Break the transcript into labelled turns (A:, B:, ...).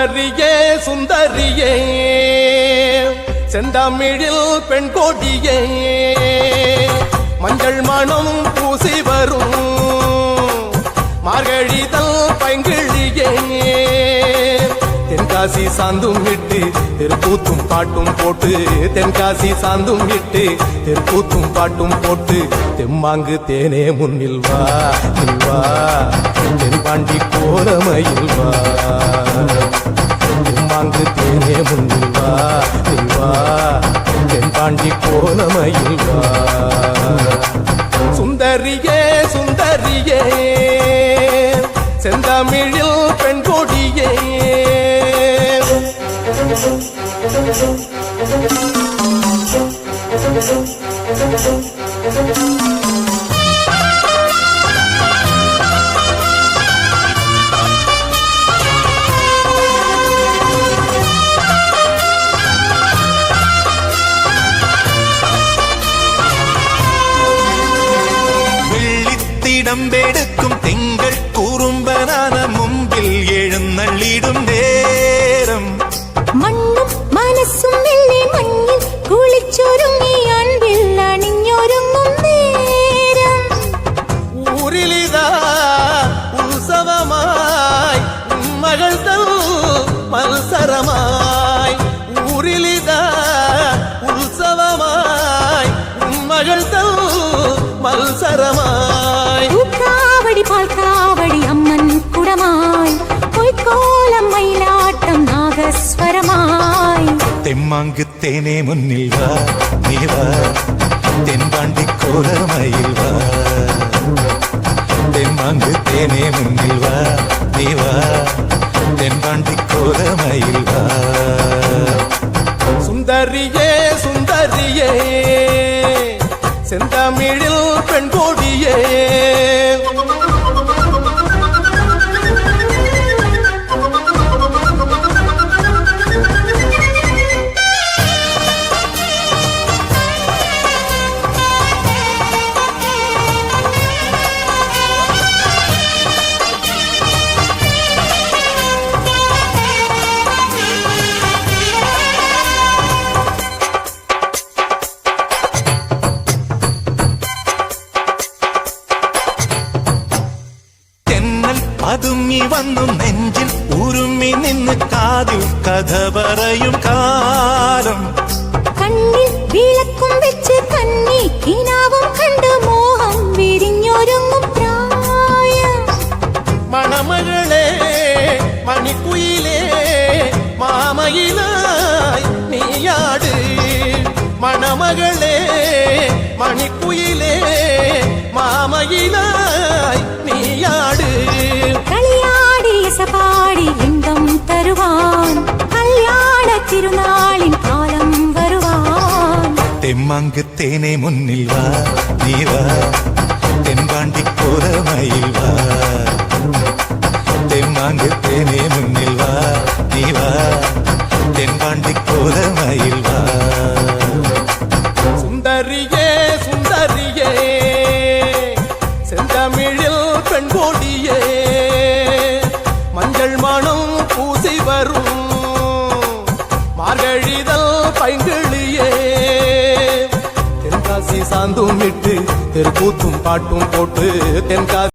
A: சுந்தரியே சுந்தரியே செந்தமிழில் பெண் கொடியே மஞ்சள் மணம் பூசி வரும் மார்கழிதல் பைங்கிழியே தென்காசி சாந்தும் விட்டு தெருக்கூத்தும் பாட்டும் போட்டு தென்காசி சாந்தும் விட்டு தெருக்கூத்தும் பாட்டும் போட்டு தெம்மாங்கு தேனே முன்னில் வா நில்வா தென்பாண்டி கோலமையில் வா தெம்மாங்கு தேனே முன்னில் வா நில்வா தென்பாண்டி கோலமையில் வா சுந்தரியே சுந்தரியே செந்தமிழில் பெண் கொடியே
B: வெள்ளித்திடம்பெடுக்கும் திங்கள் கூறும்பனான மும்பில் எழுநள்ளிடும் நேரம்
C: மண்ணும் மனசும் வெள்ளி மண்ணில் குளிச்சொருங்கி அன்பில் அணிഞ്ഞொருங்கும் நேரம்
A: ஊரிலிதா உற்சவமாய் மகள் தல் மல்சரமாய் ஊரிலிதா உற்சவமாய் மகள் தல் மல்சரமாய்
C: காவடி பால் காவடி அம்மன் குடமாய் பொய்க்கோலம் மயிலாட்டம் நாகஸ்வரமாய்
B: தெம்மாங்கு தேனே முன்னில் வா நீ வா தென்பாண்டி கோலமையில் வா தெம்மாங்கு தேனே முன்னில் வா நீ வா தென்பாண்டி கோலமையில் வா
A: சுந்தரியே சுந்தரியே செந்தமிழில் பெண் கொடியே
B: അതുമ്മി വന്നു നെഞ്ചിൽ ഉരുമ്മി നിന്ന് കാതിൽ കഥ പറയും കാലം
C: കണ്ണിൽ വിളക്കും വെച്ച് കണ്ണി കിനാവും കണ്ട് മോഹം വിരിഞ്ഞൊരുങ്ങും പ്രായം
A: മണമകളെ മണിക്കുയിലേ മാമയിലായി നീയാട് മണമകളെ മണിക്കുയിലേ മാമയിലായി நீயாடு
C: களியாடி இசைபாடி இன்பம் தருவான் கல்யாண திருநாளின் காலம் வருவான்
B: தெம்மாங்கு தேனே முன்னில் வா நீ வா தென்பாண்டி கோலமையில் வா தெம்மாங்கு தேனே முன்னில் வா நீ வா தென்பாண்டி கோலமையில் வா
A: சுந்தரியே சுந்தரியே செந்தமிழில் பெண் கொடியே மஞ்சள் மணம் பூசி வரும் மார்கழிதல் பைங்கிழியே தென்காசி சாந்தும் விட்டு தெருக்கூத்தும் பாட்டும் போட்டு தென்காசி